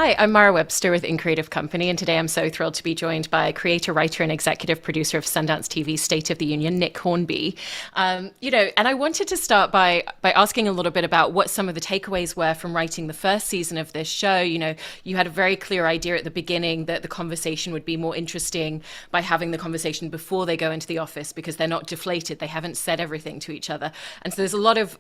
Hi, I'm Mara Webster with In Creative Company, and today I'm so thrilled to be joined by creator, writer, and executive producer of Sundance TV's State of the Union, Nick Hornby. And I wanted to start by asking a little bit about what some of the takeaways were from writing the first season of this show. You had a very clear idea at the beginning that the conversation would be more interesting by having the conversation before they go into the office because they're not deflated, they haven't said everything to each other. And so there's a lot of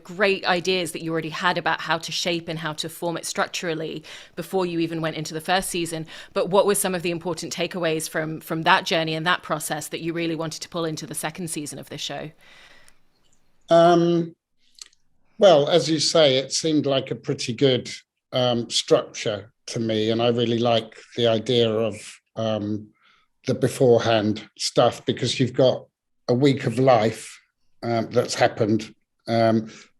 great ideas that you already had about how to shape and how to form it structurally before you even went into the first season. But what were some of the important takeaways from that journey and that process that you really wanted to pull into the second season of this show? Well, as you say, it seemed like a pretty good structure to me. And I really like the idea of the beforehand stuff because you've got a week of life that's happened.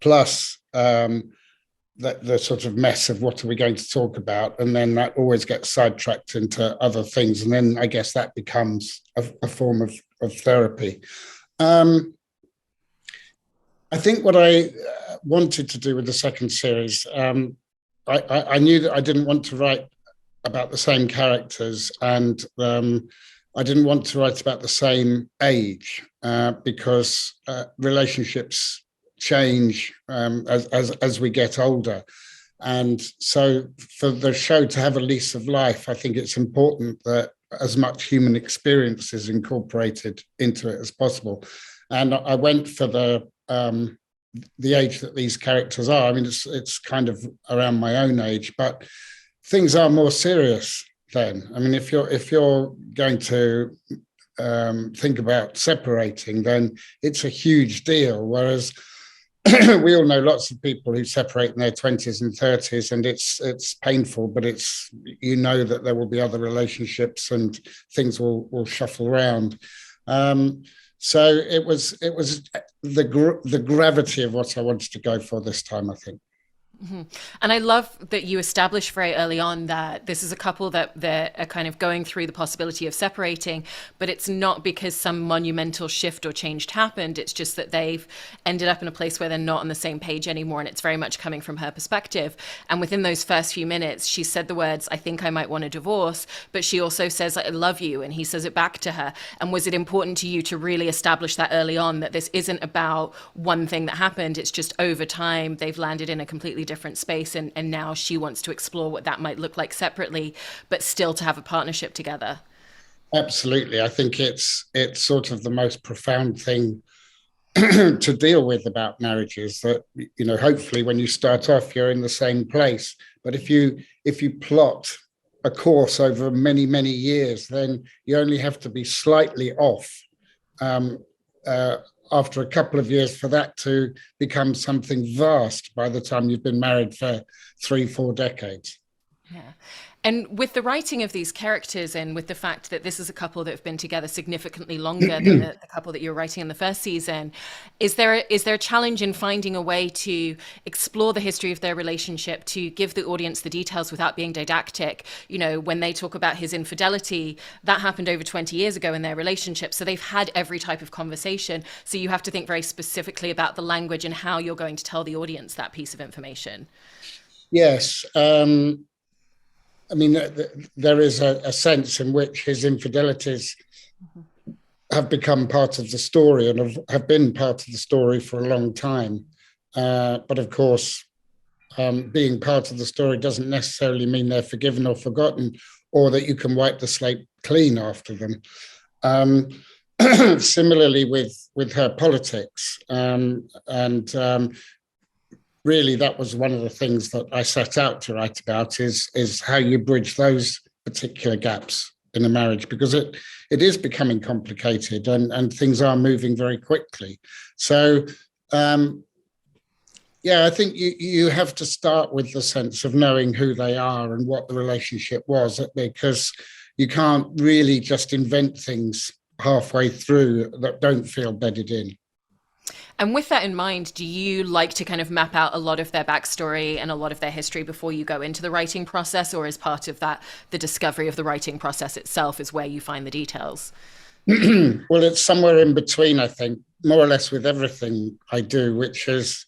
Plus the sort of mess of what are we going to talk about, and then that always gets sidetracked into other things, and then I guess that becomes a form of therapy. I think what I wanted to do with the second series, I knew that I didn't want to write about the same characters, and I didn't want to write about the same age because relationships change as we get older. And so for the show to have a lease of life, I think it's important that as much human experience is incorporated into it as possible. And I went for the age that these characters are. I mean, it's kind of around my own age, but things are more serious then. I mean, if you're going to think about separating, then it's a huge deal. Whereas we all know lots of people who separate in their 20s and 30s, and it's painful, but that there will be other relationships and things will shuffle around. So it was the gravity of what I wanted to go for this time, I think. Mm-hmm. And I love that you established very early on that this is a couple that they're kind of going through the possibility of separating, but it's not because some monumental shift or change happened. It's just that they've ended up in a place where they're not on the same page anymore. And it's very much coming from her perspective. And within those first few minutes, she said the words, "I think I might want a divorce," but she also says, "I love you." And he says it back to her. And was it important to you to really establish that early on, that this isn't about one thing that happened? It's just over time, they've landed in a completely different space, and now she wants to explore what that might look like separately, but still to have a partnership together. Absolutely. I think it's sort of the most profound thing to deal with about marriages, that hopefully when you start off you're in the same place, but if you plot a course over many years, then you only have to be slightly off after a couple of years for that to become something vast by the time you've been married for 3-4 decades. Yeah. And with the writing of these characters, and with the fact that this is a couple that have been together significantly longer than the couple that you're writing in the first season, is there a challenge in finding a way to explore the history of their relationship, to give the audience the details without being didactic? When they talk about his infidelity, that happened over 20 years ago in their relationship. So they've had every type of conversation. So you have to think very specifically about the language and how you're going to tell the audience that piece of information. Yes. I mean, there is a sense in which his infidelities have become part of the story and have been part of the story for a long time. But of course, being part of the story doesn't necessarily mean they're forgiven or forgotten, or that you can wipe the slate clean after them. Similarly with her politics, really, that was one of the things that I set out to write about, is how you bridge those particular gaps in a marriage, because it is becoming complicated and things are moving very quickly. So, I think you have to start with the sense of knowing who they are and what the relationship was, because you can't really just invent things halfway through that don't feel bedded in. And with that in mind, do you like to kind of map out a lot of their backstory and a lot of their history before you go into the writing process, or is part of that the discovery of the writing process itself is where you find the details? Well, it's somewhere in between, I think, more or less with everything I do, which is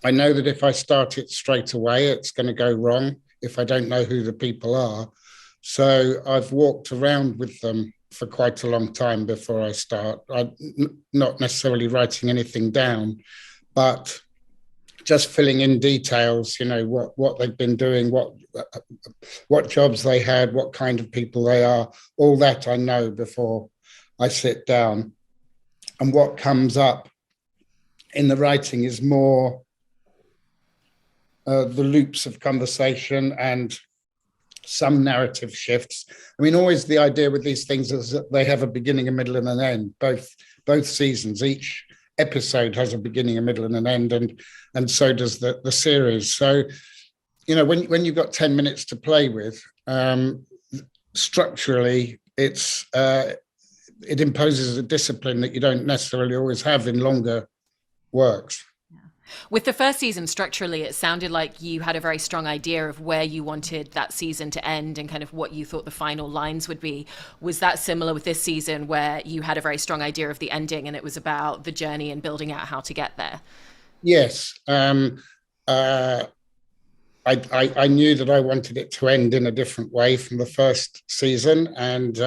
I know that if I start it straight away, it's going to go wrong. if I don't know who the people are. So I've walked around with them for quite a long time before I start. I'm not necessarily writing anything down, but just filling in details, what they've been doing, what jobs they had, what kind of people they are, all that I know before I sit down. And what comes up in the writing is more the loops of conversation and some narrative shifts. I mean, always the idea with these things is that they have a beginning, a middle, and an end. Both seasons, each episode has a beginning, a middle, and an end, and so does the series. So, when you've got 10 minutes to play with, structurally, it imposes a discipline that you don't necessarily always have in longer works. With the first season, structurally, it sounded like you had a very strong idea of where you wanted that season to end and kind of what you thought the final lines would be. Was that similar with this season, where you had a very strong idea of the ending and it was about the journey and building out how to get there? Yes. I knew that I wanted it to end in a different way from the first season. And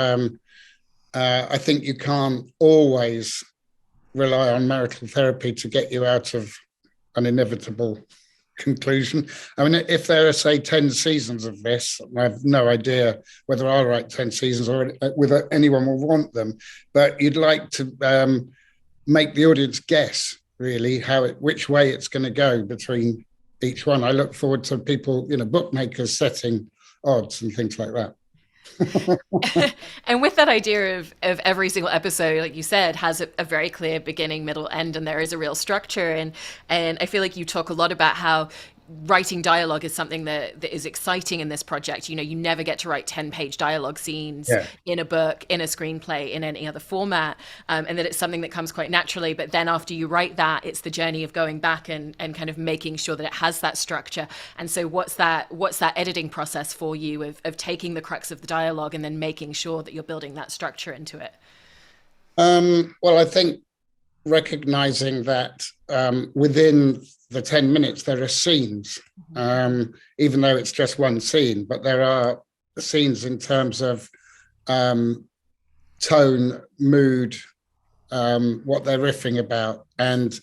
I think you can't always rely on marital therapy to get you out of an inevitable conclusion. I mean, if there are, say, 10 seasons of this, I have no idea whether I'll write 10 seasons or whether anyone will want them, but you'd like to make the audience guess, really, which way it's going to go between each one. I look forward to people, bookmakers setting odds and things like that. And with that idea of every single episode, like you said, has a very clear beginning, middle, end, and there is a real structure. And I feel like you talk a lot about how writing dialogue is something that is exciting in this project. You never get to write 10-page dialogue scenes in a book, in a screenplay, in any other format, and that it's something that comes quite naturally. But then after you write that, it's the journey of going back and kind of making sure that it has that structure. And so what's that editing process for you of taking the crux of the dialogue and then making sure that you're building that structure into it? Well, I think recognizing that within the 10 minutes there are scenes, even though it's just one scene, but there are scenes in terms of tone, mood, what they're riffing about. And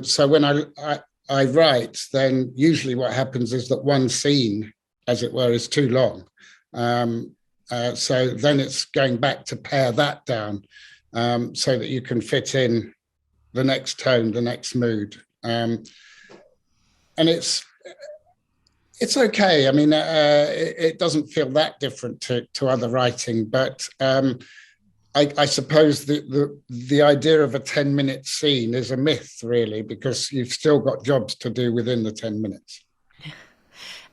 so when I write, then usually what happens is that one scene, as it were, is too long. So then it's going back to pare that down so that you can fit in the next tone, the next mood. And it's okay. I mean, it doesn't feel that different to other writing, but I suppose the idea of a 10-minute scene is a myth, really, because you've still got jobs to do within the 10 minutes.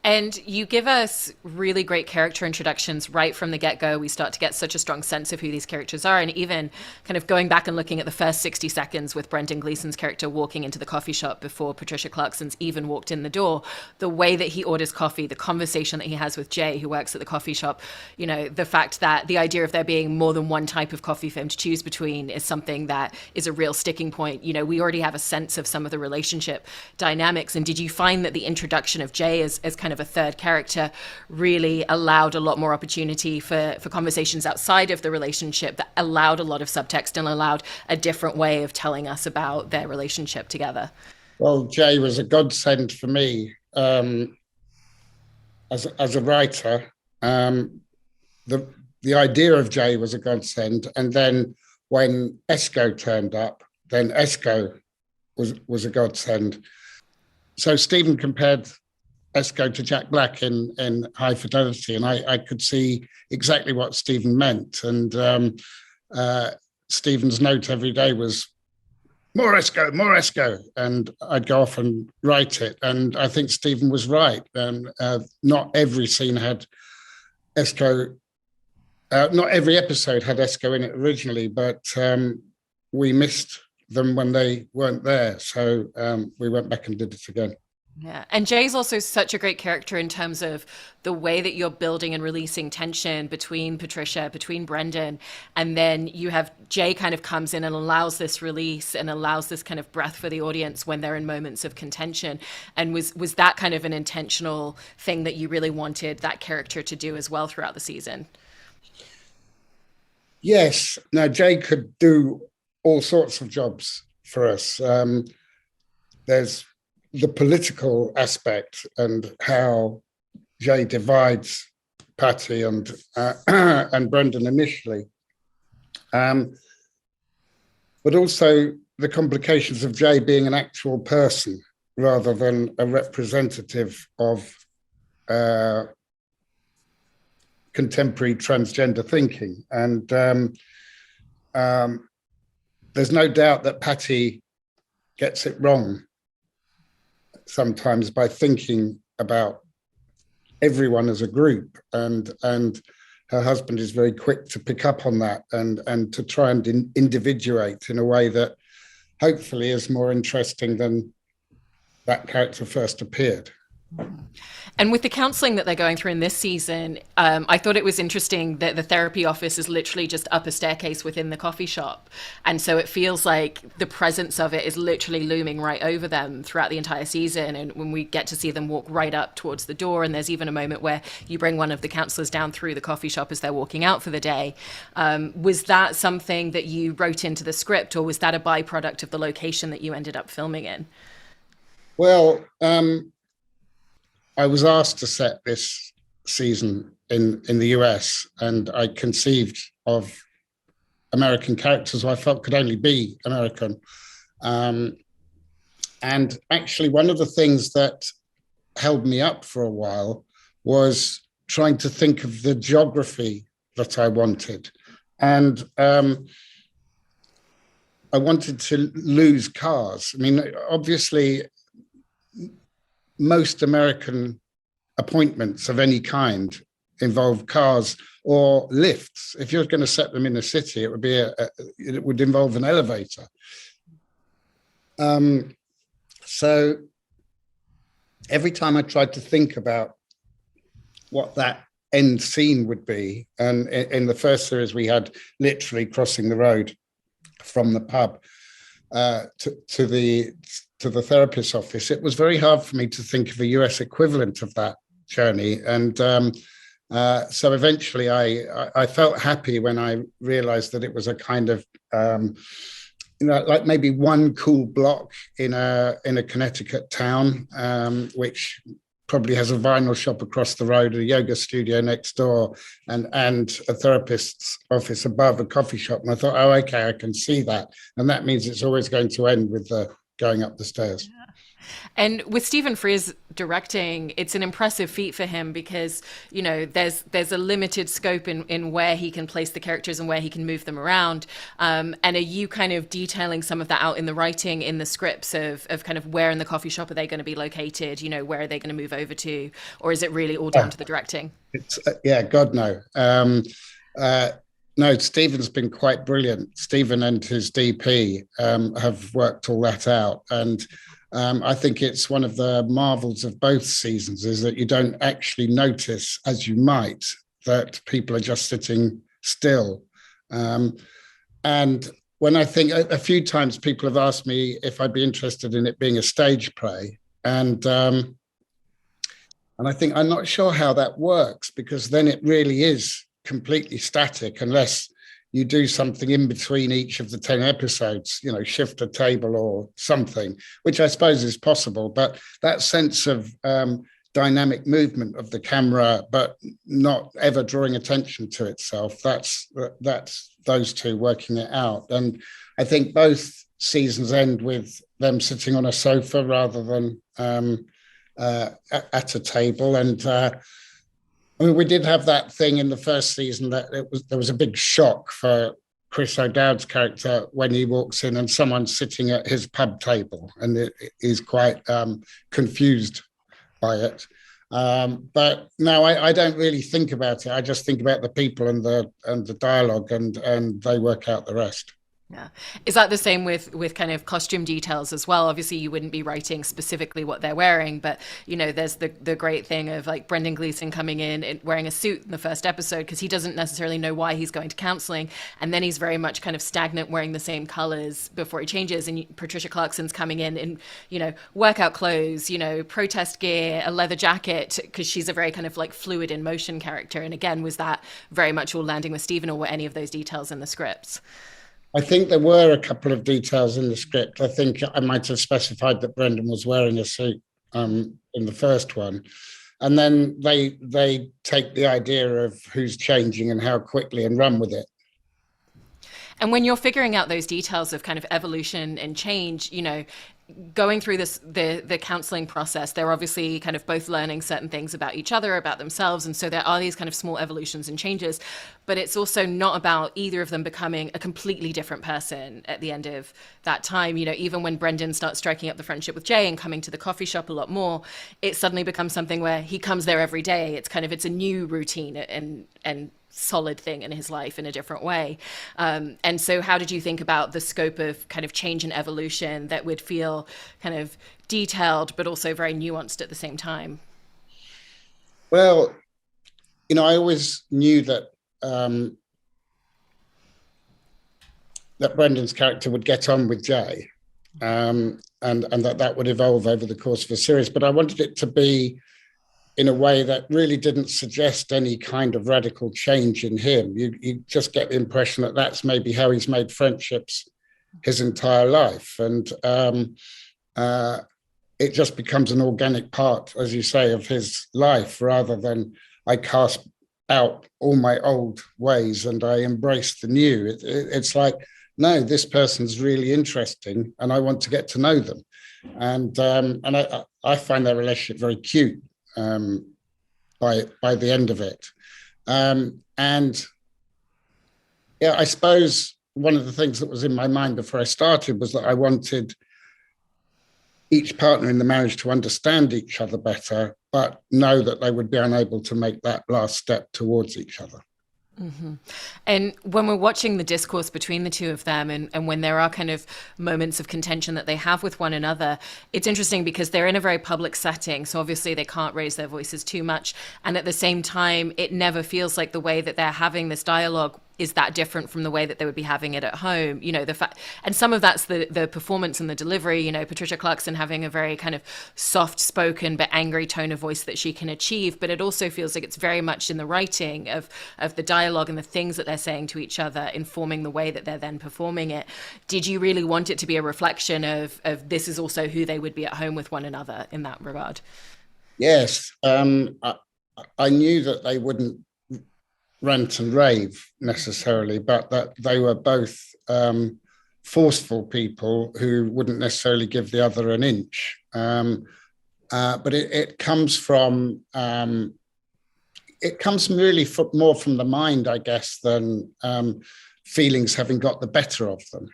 And you give us really great character introductions right from the get-go. We start to get such a strong sense of who these characters are. And even kind of going back and looking at the first 60 seconds with Brendan Gleeson's character walking into the coffee shop before Patricia Clarkson's even walked in the door, the way that he orders coffee, the conversation that he has with Jay, who works at the coffee shop, the fact that the idea of there being more than one type of coffee for him to choose between is something that is a real sticking point. We already have a sense of some of the relationship dynamics. And did you find that the introduction of Jay as kind of a third character really allowed a lot more opportunity for conversations outside of the relationship, that allowed a lot of subtext and allowed a different way of telling us about their relationship together? Well, Jay was a godsend for me as a writer. The idea of Jay was a godsend, and then when Esco turned up, then Esco was a godsend. So Stephen compared Esco to Jack Black in High Fidelity, and I could see exactly what Stephen meant. And Stephen's note every day was, more Esco, and I'd go off and write it. And I think Stephen was right. Not every scene had Esco, not every episode had Esco in it originally, but we missed them when they weren't there. So we went back and did it again. Yeah. And Jay's also such a great character in terms of the way that you're building and releasing tension between Patricia, between Brendan. And then you have Jay kind of comes in and allows this release and allows this kind of breath for the audience when they're in moments of contention. And was that kind of an intentional thing that you really wanted that character to do as well throughout the season? Yes. Now, Jay could do all sorts of jobs for us. There's the political aspect and how Jay divides Patty and Brendan initially, but also the complications of Jay being an actual person rather than a representative of contemporary transgender thinking. And there's no doubt that Patty gets it wrong sometimes by thinking about everyone as a group, and her husband is very quick to pick up on that and to try and individuate in a way that hopefully is more interesting than that character first appeared. And with the counseling that they're going through in this season, I thought it was interesting that the therapy office is literally just up a staircase within the coffee shop. And so it feels like the presence of it is literally looming right over them throughout the entire season. And when we get to see them walk right up towards the door, and there's even a moment where you bring one of the counselors down through the coffee shop as they're walking out for the day. Was that something that you wrote into the script, or was that a byproduct of the location that you ended up filming in? Well, I was asked to set this season in the US, and I conceived of American characters who I felt could only be American. And actually, one of the things that held me up for a while was trying to think of the geography that I wanted. And I wanted to lose cars. I mean, obviously, most American appointments of any kind involve cars or lifts. If you're going to set them in a city, it would be it would involve an elevator. So every time I tried to think about what that end scene would be, and in the first series we had literally crossing the road from the pub to the therapist's office, it was very hard for me to think of a US equivalent of that journey. And so eventually I felt happy when I realized that it was a kind of, like maybe one cool block in a Connecticut town, which probably has a vinyl shop across the road, a yoga studio next door, and a therapist's office above, a coffee shop. And I thought, oh, okay, I can see that. And that means it's always going to end with the going up the stairs. And with Stephen Frears directing, it's an impressive feat for him because, you know, there's a limited scope in where he can place the characters and where he can move them around. And are you kind of detailing some of that out in the writing, in the scripts of kind of where in the coffee shop are they going to be located? You know, where are they going to move over to? Or is it really all down to the directing? It's God, no. No, Stephen's been quite brilliant. Stephen and his DP have worked all that out. And I think it's one of the marvels of both seasons is that you don't actually notice, as you might, that people are just sitting still. And when I think a few times people have asked me if I'd be interested in it being a stage play. And I think I'm not sure how that works, because then it really is completely static unless you do something in between each of the 10 episodes, you know, shift a table or something, which I suppose is possible. But that sense of dynamic movement of the camera, but not ever drawing attention to itself, that's those two working it out. And I think both seasons end with them sitting on a sofa rather than at a table. And I mean, we did have that thing in the first season that there was a big shock for Chris O'Dowd's character when he walks in and someone's sitting at his pub table, and he's quite confused by it. But no, I don't really think about it. I just think about the people and the dialogue, and they work out the rest. Yeah. Is that the same with kind of costume details as well? Obviously, you wouldn't be writing specifically what they're wearing, but there's the great thing of like Brendan Gleeson coming in and wearing a suit in the first episode because he doesn't necessarily know why he's going to counseling, and then he's very much kind of stagnant, wearing the same colors before he changes. And Patricia Clarkson's coming in workout clothes, protest gear, a leather jacket, because she's a very kind of like fluid in motion character. And again, was that very much all landing with Stephen, or were any of those details in the scripts? I think there were a couple of details in the script. I think I might have specified that Brendan was wearing a suit in the first one. And then they take the idea of who's changing and how quickly and run with it. And when you're figuring out those details of kind of evolution and change, going through the counseling process, they're obviously kind of both learning certain things about each other, about themselves. And so there are these kind of small evolutions and changes, but it's also not about either of them becoming a completely different person at the end of that time. Even when Brendan starts striking up the friendship with Jay and coming to the coffee shop a lot more, it suddenly becomes something where he comes there every day. It's a new routine and solid thing in his life in a different way. And so how did you think about the scope of kind of change and evolution that would feel kind of detailed, but also very nuanced at the same time? Well, I always knew that that Brendan's character would get on with Jay, and that would evolve over the course of the series. But I wanted it to be in a way that really didn't suggest any kind of radical change in him. You just get the impression that that's maybe how he's made friendships his entire life. And it just becomes an organic part, as you say, of his life, rather than I cast out all my old ways and I embrace the new. It's like, no, this person's really interesting and I want to get to know them. And I find their relationship very cute. By the end of it. And yeah, I suppose one of the things that was in my mind before I started was that I wanted each partner in the marriage to understand each other better, but know that they would be unable to make that last step towards each other. Mm-hmm. And when we're watching the discourse between the two of them, and when there are kind of moments of contention that they have with one another, it's interesting because they're in a very public setting. So obviously they can't raise their voices too much. And at the same time, it never feels like the way that they're having this dialogue is that different from the way that they would be having it at home. The fact, and some of that's the performance and the delivery. Patricia Clarkson having a very kind of soft spoken but angry tone of voice that she can achieve, but it also feels like it's very much in the writing of the dialogue and the things that they're saying to each other informing the way that they're then performing it. Did you really want it to be a reflection of this is also who they would be at home with one another in that regard? Yes. I knew that they wouldn't rant and rave necessarily, but that they were both forceful people who wouldn't necessarily give the other an inch. But it comes from really more from the mind, I guess, than feelings having got the better of them.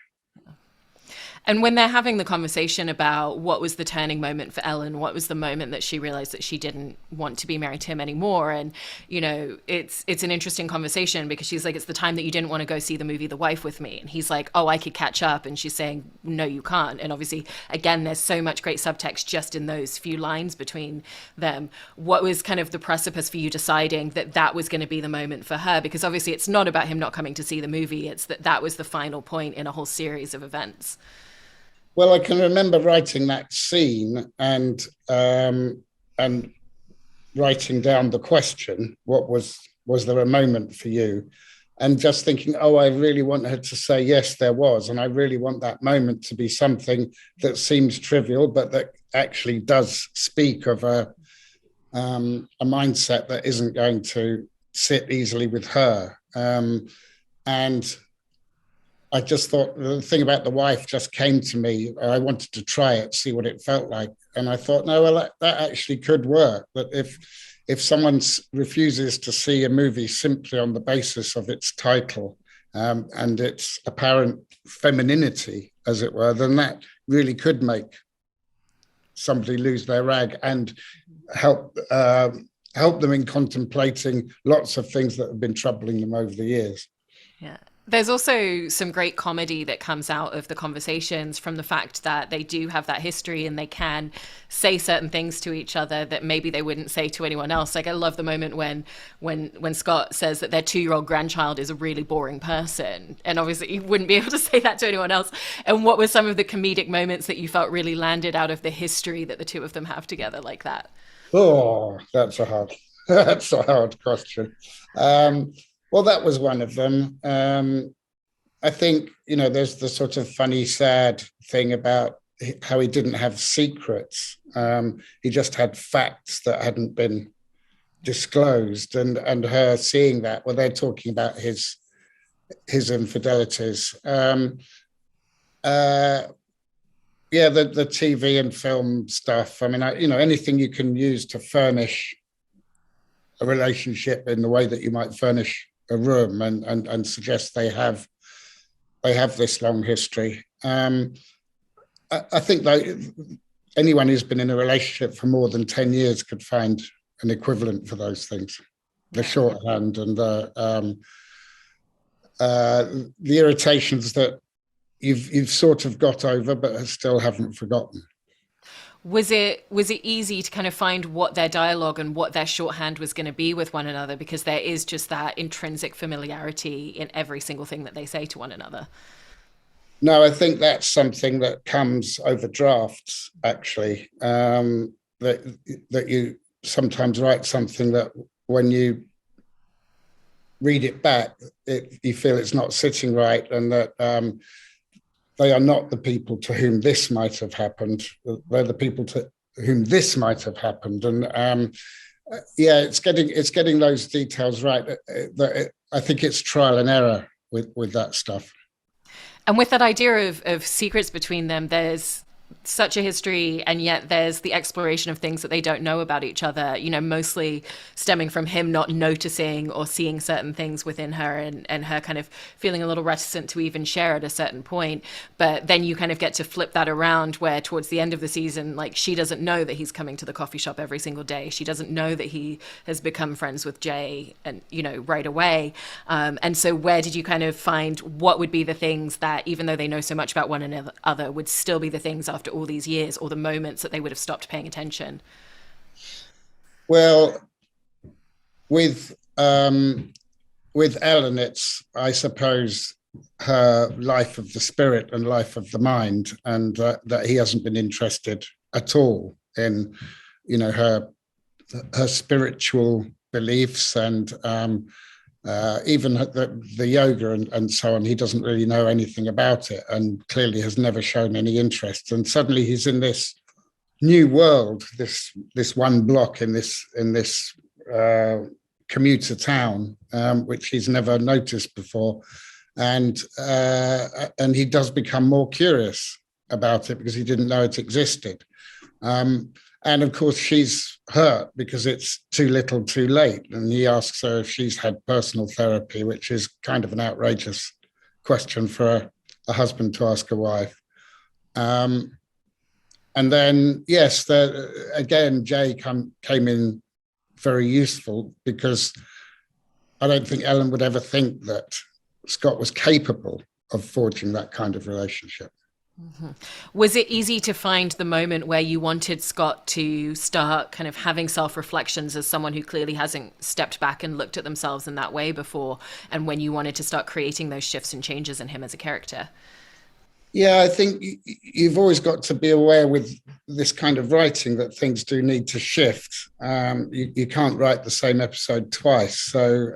And when they're having the conversation about what was the turning moment for Ellen, what was the moment that she realized that she didn't want to be married to him anymore? And, it's an interesting conversation because she's like, it's the time that you didn't want to go see the movie The Wife with me. And he's like, oh, I could catch up. And she's saying, no, you can't. And obviously, again, there's so much great subtext just in those few lines between them. What was kind of the precipice for you deciding that that was going to be the moment for her? Because obviously it's not about him not coming to see the movie. It's that was the final point in a whole series of events. Well, I can remember writing that scene and writing down the question, was there a moment for you? And just thinking, oh, I really want her to say, yes, there was. And I really want that moment to be something that seems trivial, but that actually does speak of a mindset that isn't going to sit easily with her. And I just thought the thing about The Wife just came to me. I wanted to try it, see what it felt like. And I thought, no, well, that actually could work. But if someone refuses to see a movie simply on the basis of its title and its apparent femininity, as it were, then that really could make somebody lose their rag and help them in contemplating lots of things that have been troubling them over the years. Yeah. There's also some great comedy that comes out of the conversations from the fact that they do have that history and they can say certain things to each other that maybe they wouldn't say to anyone else. Like I love the moment when Scott says that their 2-year-old grandchild is a really boring person, and obviously he wouldn't be able to say that to anyone else. And what were some of the comedic moments that you felt really landed out of the history that the two of them have together like that? Oh, that's a hard question. Well, that was one of them. I think, there's the sort of funny, sad thing about how he didn't have secrets. He just had facts that hadn't been disclosed, and her seeing that. Well, they're talking about his infidelities. Yeah, the TV and film stuff. I mean, anything you can use to furnish a relationship in the way that you might furnish a room, and suggest they have this long history. I think that anyone who's been in a relationship for more than 10 years could find an equivalent for those things. The shorthand and the irritations that you've sort of got over, but still haven't forgotten. Was it easy to kind of find what their dialogue and what their shorthand was going to be with one another, because there is just that intrinsic familiarity in every single thing that they say to one another? No, I think that's something that comes over drafts, actually. That you sometimes write something that when you read it back, you feel it's not sitting right, and that they are not the people to whom this might have happened. They're the people to whom this might have happened. And it's getting those details right. I think it's trial and error with that stuff. And with that idea of secrets between them, there's such a history, and yet there's the exploration of things that they don't know about each other, mostly stemming from him not noticing or seeing certain things within her, and her kind of feeling a little reticent to even share at a certain point. But then you kind of get to flip that around, where towards the end of the season, like, she doesn't know that he's coming to the coffee shop every single day. She doesn't know that he has become friends with Jay, and right away. And so where did you kind of find what would be the things that, even though they know so much about one another, would still be the things after all these years, or the moments that they would have stopped paying attention? Well, with Ellen, it's, I suppose, her life of the spirit and life of the mind, and that he hasn't been interested at all in, her spiritual beliefs, and even the yoga and so on. He doesn't really know anything about it, and clearly has never shown any interest. And suddenly he's in this new world, this one block in this commuter town, which he's never noticed before, and he does become more curious about it because he didn't know it existed. And of course, she's hurt because it's too little too late. And he asks her if she's had personal therapy, which is kind of an outrageous question for a husband to ask a wife. And then, yes, again, Jay came in very useful, because I don't think Ellen would ever think that Scott was capable of forging that kind of relationship. Mm-hmm. Was it easy to find the moment where you wanted Scott to start kind of having self-reflections as someone who clearly hasn't stepped back and looked at themselves in that way before, and when you wanted to start creating those shifts and changes in him as a character? Yeah, I think you've always got to be aware with this kind of writing that things do need to shift. You can't write the same episode twice. So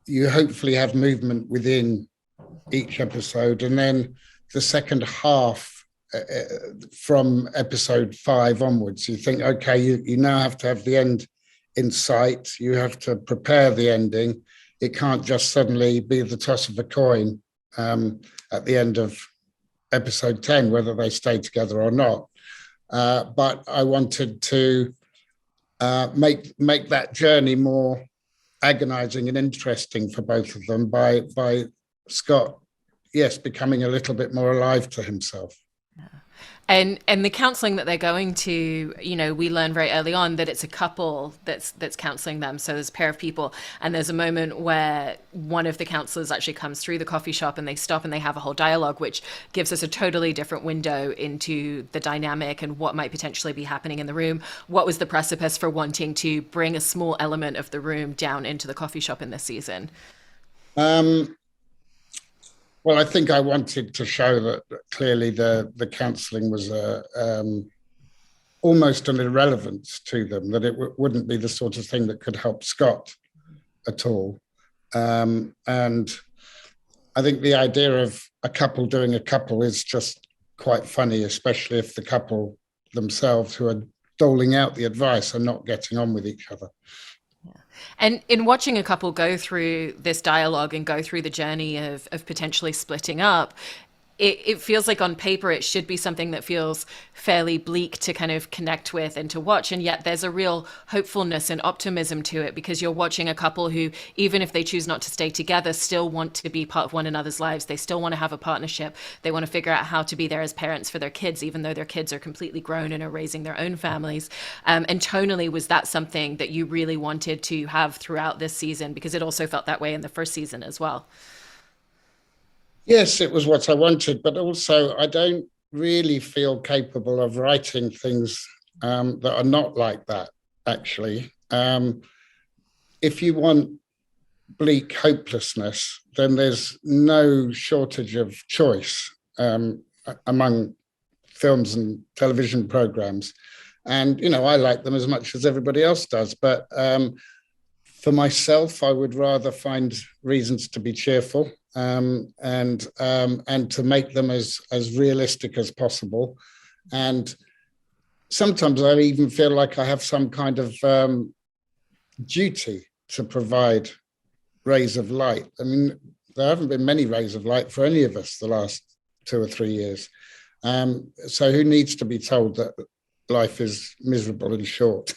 you hopefully have movement within each episode, and then the second half, from episode 5 onwards, you think, okay, you now have to have the end in sight. You have to prepare the ending. It can't just suddenly be the toss of a coin at the end of episode 10, whether they stay together or not. But I wanted to make that journey more agonizing and interesting for both of them by Scott, yes, becoming a little bit more alive to himself. And the counseling that they're going to, we learn very early on that it's a couple that's counseling them. So there's a pair of people, and there's a moment where one of the counselors actually comes through the coffee shop, and they stop and they have a whole dialogue, which gives us a totally different window into the dynamic and what might potentially be happening in the room. What was the precipice for wanting to bring a small element of the room down into the coffee shop in this season? Um, well, I think I wanted to show that clearly the counselling was almost an irrelevance to them, that it wouldn't be the sort of thing that could help Scott at all. And I think the idea of a couple doing a couple is just quite funny, especially if the couple themselves who are doling out the advice are not getting on with each other. And in watching a couple go through this dialogue and go through the journey of potentially splitting up, it feels like on paper it should be something that feels fairly bleak to kind of connect with and to watch. And yet there's a real hopefulness and optimism to it, because you're watching a couple who, even if they choose not to stay together, still want to be part of one another's lives. They still want to have a partnership. They want to figure out how to be there as parents for their kids, even though their kids are completely grown and are raising their own families. And tonally, was that something that you really wanted to have throughout this season? Because it also felt that way in the first season as well. Yes, it was what I wanted, but also I don't really feel capable of writing things that are not like that, actually. If you want bleak hopelessness, then there's no shortage of choice among films and television programs. And, I like them as much as everybody else does. But for myself, I would rather find reasons to be cheerful, and to make them as realistic as possible. And sometimes I even feel like I have some kind of duty to provide rays of light. I mean, there haven't been many rays of light for any of us the last 2 or 3 years. So who needs to be told that life is miserable and short?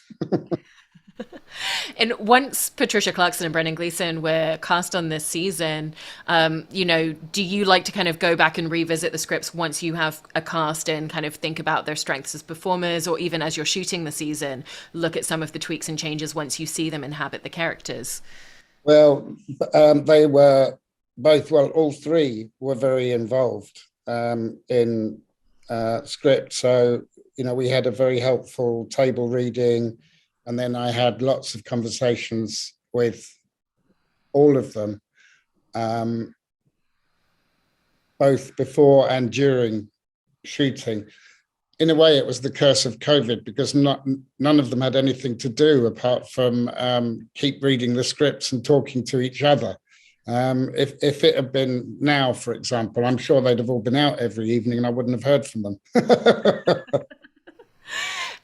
And once Patricia Clarkson and Brendan Gleeson were cast on this season, do you like to kind of go back and revisit the scripts once you have a cast and kind of think about their strengths as performers, or even as you're shooting the season, look at some of the tweaks and changes once you see them inhabit the characters? Well, they were both, well, all three were very involved in script. So, we had a very helpful table reading. And then I had lots of conversations with all of them, both before and during shooting. In a way, it was the curse of COVID, because none of them had anything to do apart from keep reading the scripts and talking to each other. If it had been now, for example, I'm sure they'd have all been out every evening and I wouldn't have heard from them.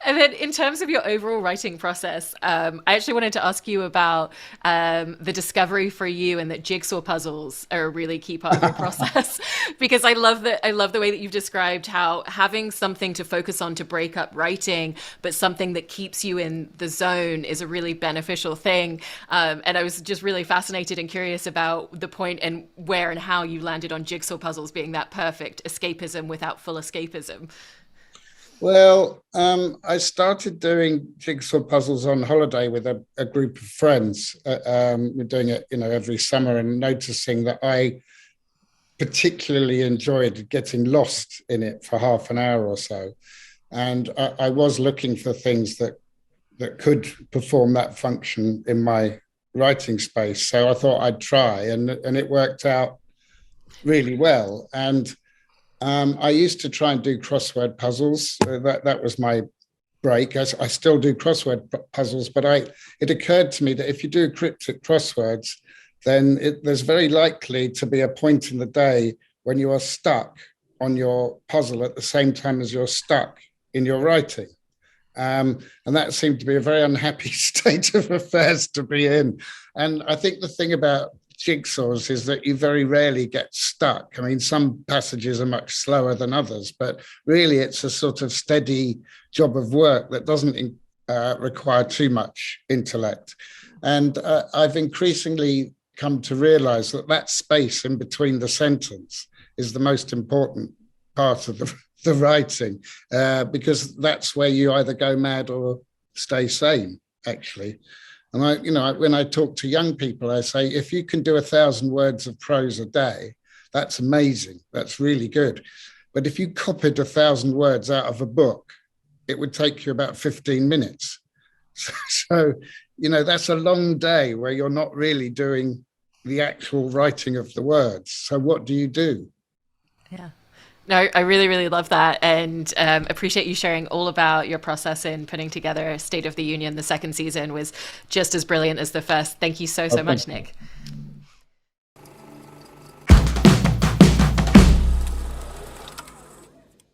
And then in terms of your overall writing process, I actually wanted to ask you about the discovery for you, and that jigsaw puzzles are a really key part of your process, because I love the way that you've described how having something to focus on to break up writing, but something that keeps you in the zone, is a really beneficial thing. And I was just really fascinated and curious about the point and where and how you landed on jigsaw puzzles being that perfect escapism without full escapism. Well, I started doing jigsaw puzzles on holiday with a group of friends. We're doing it, every summer, and noticing that I particularly enjoyed getting lost in it for half an hour or so. And I was looking for things that could perform that function in my writing space. So I thought I'd try, and it worked out really well. And I used to try and do crossword puzzles. That was my break. I still do crossword puzzles, but it occurred to me that if you do cryptic crosswords, then there's very likely to be a point in the day when you are stuck on your puzzle at the same time as you're stuck in your writing. And that seemed to be a very unhappy state of affairs to be in. And I think the thing about jigsaws is that you very rarely get stuck. I mean, some passages are much slower than others, but really it's a sort of steady job of work that doesn't require too much intellect. And I've increasingly come to realize that space in between the sentence is the most important part of the writing, because that's where you either go mad or stay sane, actually. And when I talk to young people, I say, if you can do 1,000 words of prose a day, that's amazing. That's really good. But if you copied 1,000 words out of a book, it would take you about 15 minutes. So, that's a long day where you're not really doing the actual writing of the words. So what do you do? Yeah. No, I really, really love that, and appreciate you sharing all about your process in putting together State of the Union. The second season was just as brilliant as the first. Thank you so much, Nick.